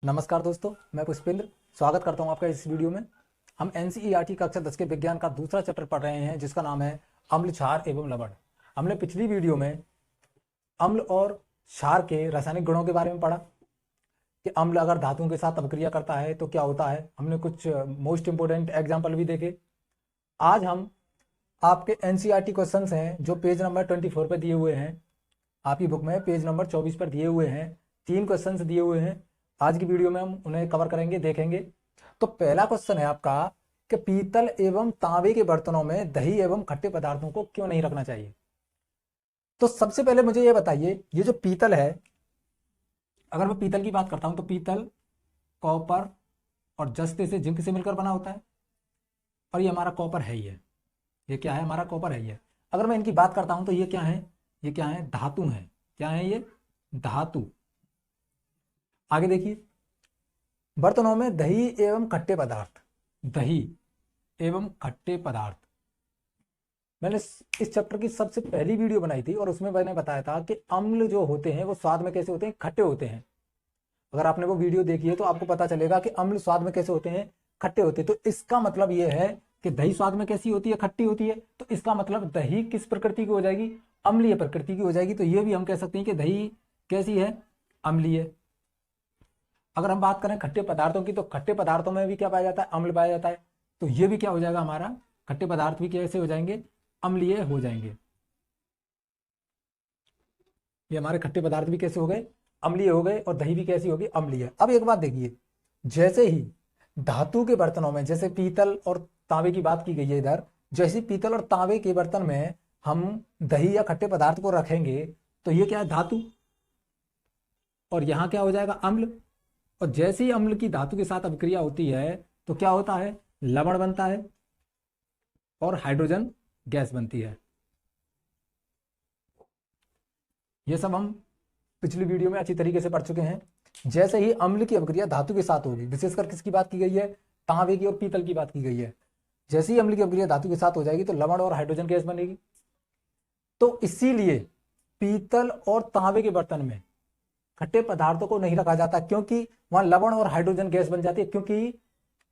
नमस्कार दोस्तों, मैं पुष्पेंद्र स्वागत करता हूं आपका इस वीडियो में। हम एनसीईआरटी कक्षा 10 के विज्ञान का दूसरा चैप्टर पढ़ रहे हैं जिसका नाम है अम्ल, क्षार एवं लवण। हमने पिछली वीडियो में अम्ल और क्षार के रासायनिक गुणों के बारे में पढ़ा कि अम्ल अगर धातुओं के साथ अपक्रिया करता है तो क्या होता है। हमने कुछ मोस्ट इंपोर्टेंट एग्जाम्पल भी देखे। आज हम आपके एनसीईआरटी क्वेश्चंस हैं जो पेज नंबर 24 पर दिए हुए हैं, आपकी बुक में पेज नंबर 24 पर दिए हुए हैं। 3 क्वेश्चंस दिए हुए हैं। आज की वीडियो में हम उन्हें कवर करेंगे, देखेंगे। तो पहला क्वेश्चन है आपका कि पीतल एवं तांबे के बर्तनों में दही एवं खट्टे पदार्थों को क्यों नहीं रखना चाहिए। तो सबसे पहले मुझे यह बताइए, ये जो पीतल है, अगर मैं पीतल की बात करता हूं तो पीतल कॉपर और जस्ते से, जिंक से मिलकर बना होता है। और ये हमारा कॉपर है ही है। ये क्या है? हमारा कॉपर है ही है। अगर मैं इनकी बात करता हूं तो ये क्या है? ये क्या है? धातु है। क्या है ये? धातु। आगे देखिए, बर्तनों में दही एवं खट्टे पदार्थ, दही एवं खट्टे पदार्थ। मैंने इस चैप्टर की सबसे पहली वीडियो बनाई थी और उसमें मैंने बताया था कि अम्ल जो होते हैं वो स्वाद में कैसे होते हैं? खट्टे होते हैं। अगर आपने वो वीडियो देखी है तो आपको पता चलेगा कि अम्ल स्वाद में कैसे होते हैं? खट्टे होते हैं। तो इसका मतलब ये है कि दही स्वाद में कैसी होती है? खट्टी होती है। तो इसका मतलब दही किस प्रकृति की हो जाएगी? अम्लीय प्रकृति की हो जाएगी। तो ये भी हम कह सकते हैं कि दही कैसी है? अम्लीय। अगर हम बात करें खट्टे पदार्थों की तो खट्टे पदार्थों में भी क्या पाया जाता है? अम्ल पाया जाता है। तो ये भी क्या हो जाएगा? हमारा खट्टे पदार्थ भी कैसे हो जाएंगे? अम्लीय हो जाएंगे। ये हमारे खट्टे पदार्थ भी कैसे हो गए? अम्लीय हो गए। और दही भी कैसी होगी? अम्लीय। अब एक बात देखिए, जैसे ही धातु के बर्तनों में, जैसे पीतल और तांबे की बात की गई है इधर, जैसे पीतल और तांबे के बर्तन में हम दही या खट्टे पदार्थ को रखेंगे तो ये क्या है? धातु। और यहां क्या हो जाएगा? अम्ल। और जैसे ही अम्ल की धातु के साथ अभिक्रिया होती है तो क्या होता है? लवण बनता है और हाइड्रोजन गैस बनती है। ये सब हम पिछली वीडियो में अच्छी तरीके से पढ़ चुके हैं। जैसे ही अम्ल की अभिक्रिया धातु के साथ होगी, विशेषकर किसकी बात की गई है? तांबे की और पीतल की बात की गई है। जैसे ही अम्ल की अभिक्रिया धातु के साथ हो जाएगी तो लवण और हाइड्रोजन गैस बनेगी। तो इसीलिए पीतल और तांबे के बर्तन में खट्टे पदार्थों को नहीं रखा जाता, क्योंकि वहां लवण और हाइड्रोजन गैस बन जाती है। क्योंकि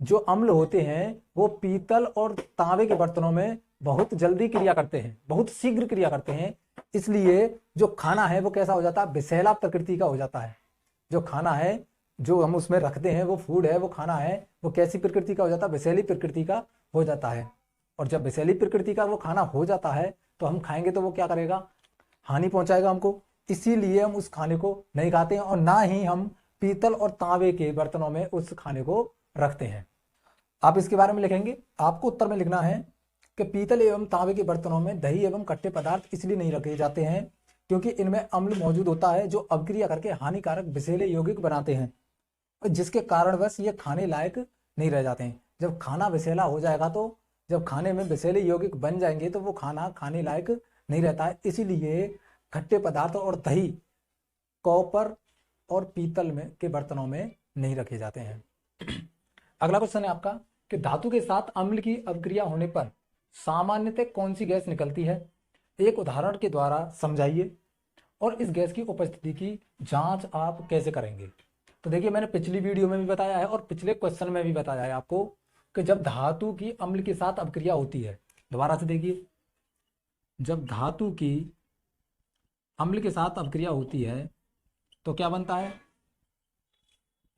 जो अम्ल होते हैं वो पीतल और तांबे के बर्तनों में बहुत जल्दी क्रिया करते हैं, बहुत शीघ्र क्रिया करते हैं। इसलिए जो खाना है वो कैसा हो जाता है? विषैला प्रकृति का हो जाता है। जो खाना है, जो हम उसमें रखते हैं, वो फूड है, वो खाना है, वो कैसी प्रकृति का हो जाता है? विषैली प्रकृति का हो जाता है। और जब विषैली प्रकृति का वो खाना हो जाता है तो हम खाएंगे तो वो क्या करेगा? हानि पहुंचाएगा हमको। इसीलिए हम उस खाने को नहीं खाते हैं और ना ही हम पीतल और तांबे के बर्तनों में उस खाने को रखते हैं। आप इसके बारे में लिखेंगे। आपको उत्तर में लिखना है कि पीतल एवं तांबे के बर्तनों में दही एवं खट्टे पदार्थ इसलिए नहीं रखे जाते हैं क्योंकि इनमें अम्ल मौजूद होता है जो अवक्रिया करके हानिकारक विषैले यौगिक बनाते हैं, जिसके कारणवश ये खाने लायक नहीं रह जाते हैं। जब खाना विषैला हो जाएगा, तो जब खाने में विषैले यौगिक बन जाएंगे तो वो खाना खाने लायक नहीं रहता है। इसीलिए खट्टे पदार्थ और दही कॉपर और पीतल में के बर्तनों में नहीं रखे जाते हैं। अगला क्वेश्चन है आपका कि धातु के साथ अम्ल की अभिक्रिया होने पर सामान्यतः कौन सी गैस निकलती है? एक उदाहरण के द्वारा समझाइए और इस गैस की उपस्थिति की जांच आप कैसे करेंगे। तो देखिए, मैंने पिछली वीडियो में भी बताया है और पिछले क्वेश्चन में भी बताया है आपको कि जब धातु की अम्ल के साथ अभिक्रिया होती है, दोबारा से देखिए, जब धातु की अम्ल के साथ अभिक्रिया होती है तो क्या बनता है?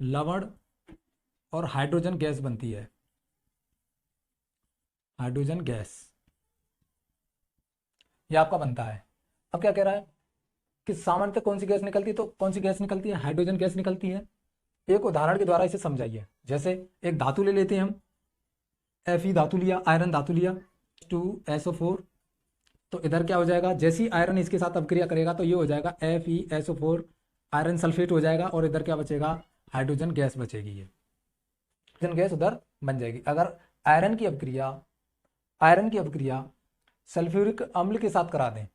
लवण और हाइड्रोजन गैस बनती है। हाइड्रोजन गैस ये आपका बनता है। अब क्या कह रहा है कि सामान्यतः कौन सी गैस निकलती है? तो कौन सी गैस निकलती है? हाइड्रोजन गैस निकलती है। एक उदाहरण के द्वारा इसे समझाइए। जैसे एक धातु ले लेते हैं हम, Fe धातु लिया, आयरन धातु लिया, 2SO4। तो इधर क्या हो जाएगा? जैसे ही आयरन इसके साथ अपक्रिया करेगा तो ये हो जाएगा FeSO4, आयरन सल्फेट हो जाएगा और इधर क्या बचेगा? हाइड्रोजन गैस बचेगी। ये हाइड्रोजन गैस उधर बन जाएगी। अगर आयरन की अपक्रिया सल्फ्यूरिक अम्ल के साथ करा दें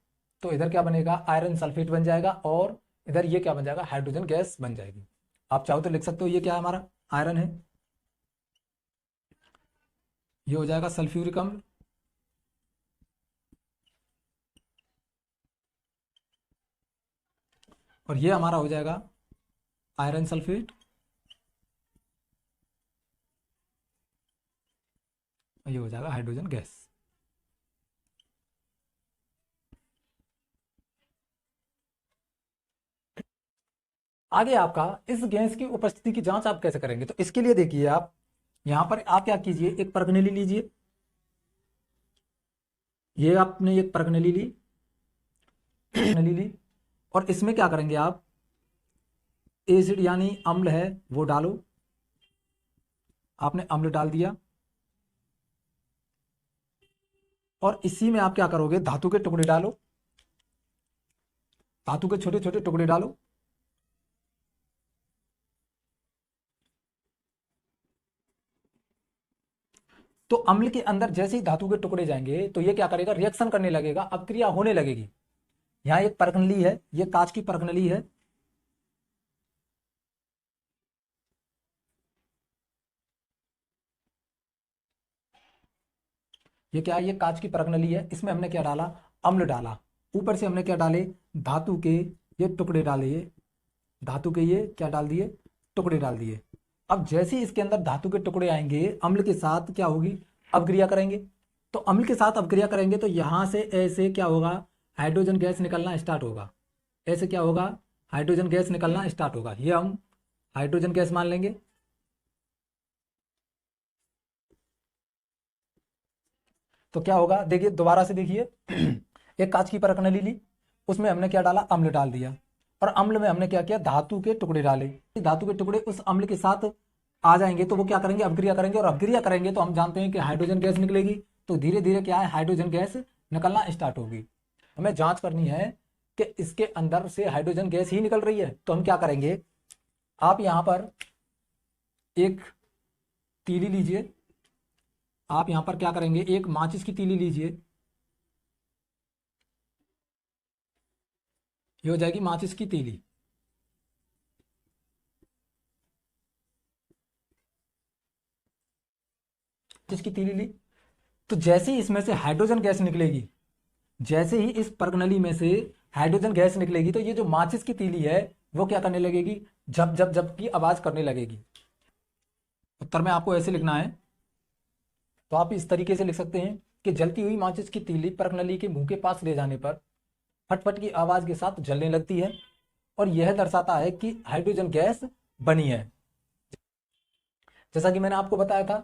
तो इधर क्या बनेगा? आयरन सल्फेट बन जाएगा और इधर ये क्या बन जाएगा? हाइड्रोजन गैस बन जाएगी। आप चाहो तो लिख सकते हो, ये क्या है? हमारा आयरन है, ये हो जाएगा सल्फ्यूरिक अम्ल, और ये हमारा हो जाएगा आयरन सल्फेट। ये हो जाएगा हाइड्रोजन गैस। आगे आपका इस गैस की उपस्थिति की जांच आप कैसे करेंगे, तो इसके लिए देखिए आप यहां पर आप क्या कीजिए, एक परगनेली लीजिए। ये आपने एक परगनेली ली और इसमें क्या करेंगे आप, एसिड यानी अम्ल है वो डालो। आपने अम्ल डाल दिया और इसी में आप क्या करोगे, धातु के टुकड़े डालो, धातु के छोटे छोटे टुकड़े डालो। तो अम्ल के अंदर जैसे ही धातु के टुकड़े जाएंगे तो ये क्या करेगा, रिएक्शन करने लगेगा, अपक्रिया होने लगेगी। यहां एक परखनली है, ये कांच की परखनली है। ये क्या है, ये कांच की परखनली है। इसमें हमने क्या डाला, अम्ल डाला। ऊपर से हमने क्या डाले, धातु के ये टुकड़े डाले, ये धातु के ये क्या डाल दिए, टुकड़े डाल दिए। अब जैसे ही इसके अंदर धातु के टुकड़े आएंगे अम्ल के साथ क्या होगी, अपक्रिया करेंगे। तो अम्ल के साथ अपक्रिया करेंगे तो यहां से ऐसे क्या होगा, हाइड्रोजन गैस निकलना स्टार्ट होगा। ऐसे क्या होगा, हाइड्रोजन गैस निकलना स्टार्ट होगा। ये हम हाइड्रोजन गैस मान लेंगे। तो क्या होगा, देखिए दोबारा से देखिए एक कांच की परखनली ली, उसमें हमने क्या डाला, अम्ल डाल दिया। और अम्ल में हमने क्या किया, धातु के टुकड़े डाले। धातु के टुकड़े उस अम्ल के साथ आ जाएंगे तो वो क्या करेंगे, अपक्रिया करेंगे। और अपक्रिया करेंगे तो हम जानते हैं कि हाइड्रोजन गैस निकलेगी। तो धीरे धीरे क्या है, हाइड्रोजन गैस निकलना स्टार्ट होगी। हमें जांच करनी है कि इसके अंदर से हाइड्रोजन गैस ही निकल रही है। तो हम क्या करेंगे, आप यहां पर एक तीली लीजिए। आप यहां पर क्या करेंगे, एक माचिस की तीली लीजिए। ये हो जाएगी माचिस की तीली। माचिस की तीली ली, तो जैसे ही इसमें से हाइड्रोजन गैस निकलेगी, जैसे ही इस परगनली में से हाइड्रोजन गैस निकलेगी तो ये जो माचिस की तीली है वो क्या करने लगेगी, झप झप झप की आवाज करने लगेगी। उत्तर में आपको ऐसे लिखना है। तो आप इस तरीके से लिख सकते हैं कि जलती हुई माचिस की तीली परगनली के मुंह के पास ले जाने पर फटफट की आवाज के साथ जलने लगती है और यह दर्शाता है कि हाइड्रोजन गैस बनी है। जैसा कि मैंने आपको बताया था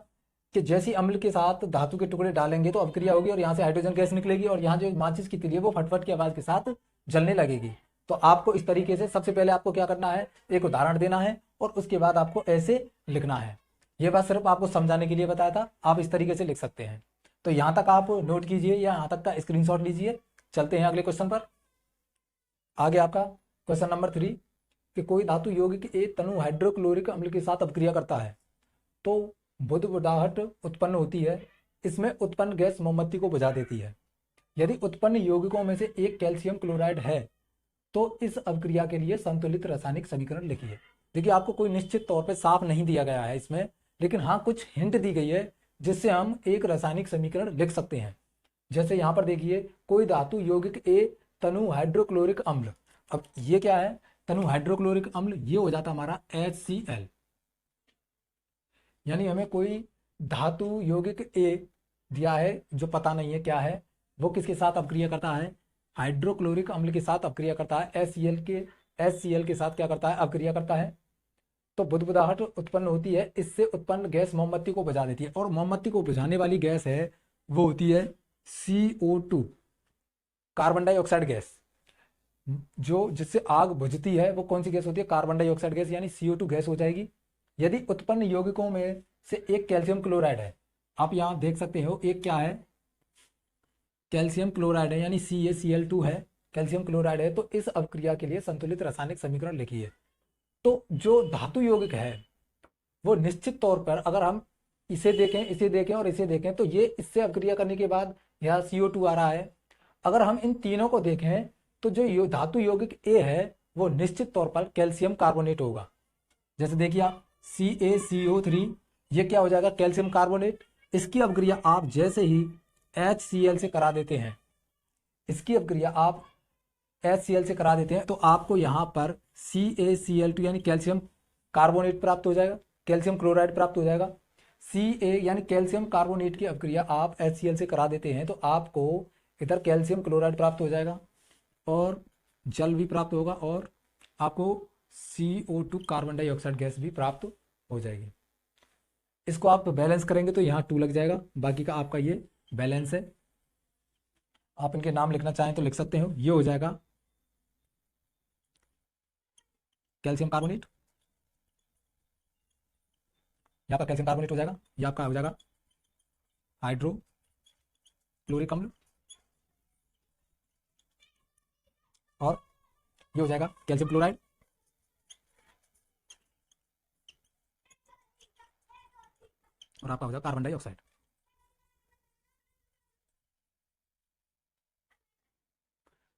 कि जैसी अम्ल के साथ धातु के टुकड़े डालेंगे तो अपक्रिया होगी और यहाँ से हाइड्रोजन गैस निकलेगी और यहाँ जो माचिस की तीली है वो फटफट की आवाज के साथ जलने लगेगी। तो आपको इस तरीके से सबसे पहले आपको क्या करना है, एक उदाहरण देना है और उसके बाद आपको ऐसे लिखना है। ये बात सिर्फ आपको समझाने के लिए बताया था, आप इस तरीके से लिख सकते हैं। तो यहाँ तक आप नोट कीजिए या यहाँ तक का स्क्रीनशॉट लीजिए। चलते हैं अगले क्वेश्चन पर। आगे आपका क्वेश्चन नंबर 3 कि कोई धातु यौगिक एक तनु हाइड्रोक्लोरिक अम्ल के साथ अपक्रिया करता है तो बुदबुदाहट उत्पन्न होती है। इसमें उत्पन्न गैस मोमबत्ती को बुझा देती है। यदि उत्पन्न यौगिकों में से एक कैल्शियम क्लोराइड है तो इस अपक्रिया के लिए संतुलित रासायनिक समीकरण लिखिए। देखिए आपको कोई निश्चित तौर पे साफ नहीं दिया गया है इसमें, लेकिन हाँ कुछ हिंट दी गई है जिससे हम एक रासायनिक समीकरण लिख सकते हैं। जैसे यहाँ पर देखिए, कोई धातु यौगिक ए तनु हाइड्रोक्लोरिक अम्ल। अब ये क्या है, तनु हाइड्रोक्लोरिक अम्ल, ये हो जाता हमारा HCl। यानी हमें कोई धातु यौगिक ए दिया है जो पता नहीं है क्या है, वो किसके साथ अपक्रिया करता है, हाइड्रोक्लोरिक अम्ल के साथ अपक्रिया करता है। HCl के साथ क्या करता है, अपक्रिया करता है। तो बुदबुदाहट उत्पन्न होती है, इससे उत्पन्न गैस मोमबत्ती को बुझा देती है और मोमबत्ती को बुझाने वाली गैस है वो होती है CO2, कार्बन डाइऑक्साइड गैस। जो जिससे आग बुझती है वो कौन सी गैस होती है, कार्बन डाइऑक्साइड गैस यानी CO2 गैस हो जाएगी। यदि उत्पन्न यौगिकों में से एक कैल्शियम क्लोराइड है, आप यहां देख सकते हो एक क्या है, कैल्शियम क्लोराइड है यानी CaCl2 है, कैल्शियम क्लोराइड है। तो इस अपक्रिया के लिए संतुलित रासायनिक समीकरण लिखिए। तो जो धातु यौगिक है वो निश्चित तौर पर अगर हम इसे देखें और इसे देखें तो ये इससे अपक्रिया करने के बाद यहाँ CO2 आ रहा है। अगर हम इन तीनों को देखें तो जो धातु यौगिक ए है वो निश्चित तौर पर कैल्शियम कार्बोनेट होगा। जैसे देखिए आप CaCO3, ये क्या हो जाएगा, कैल्शियम कार्बोनेट। इसकी अपक्रिया आप जैसे ही HCl से करा देते हैं, इसकी अपक्रिया आप HCl से करा देते हैं तो आपको यहाँ पर CaCl2 यानी कैल्शियम कार्बोनेट प्राप्त हो जाएगा, कैल्शियम क्लोराइड प्राप्त हो जाएगा। Ca यानी कैल्शियम कार्बोनेट की अभिक्रिया आप HCl से करा देते हैं तो आपको इधर कैल्शियम क्लोराइड प्राप्त हो जाएगा और जल भी प्राप्त होगा और आपको CO2 कार्बन डाइऑक्साइड गैस भी प्राप्त हो जाएगी। इसको आप बैलेंस करेंगे तो यहाँ 2 लग जाएगा, बाकी का आपका ये बैलेंस है। आप इनके नाम लिखना चाहें तो लिख सकते हो। ये हो जाएगा कैल्शियम कार्बोनेट, यहाँ पर कैल्शियम कार्बोनेट हो जाएगा। ये आपका हो जाएगा हाइड्रोक्लोरिक अम्ल और ये हो जाएगा कैल्शियम क्लोराइड और आपका हो जाएगा कार्बन डाइऑक्साइड।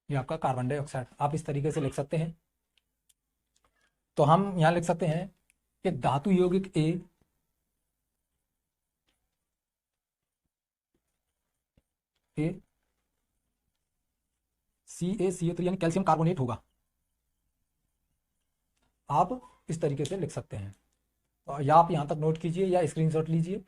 ये आपका कार्बन डाइऑक्साइड आप इस तरीके से लिख सकते हैं। तो हम यहां लिख सकते हैं कि धातु यौगिक ए CaCO3 यानी कैल्शियम कार्बोनेट होगा। आप इस तरीके से लिख सकते हैं। या आप यहां तक नोट कीजिए या स्क्रीनशॉट लीजिए।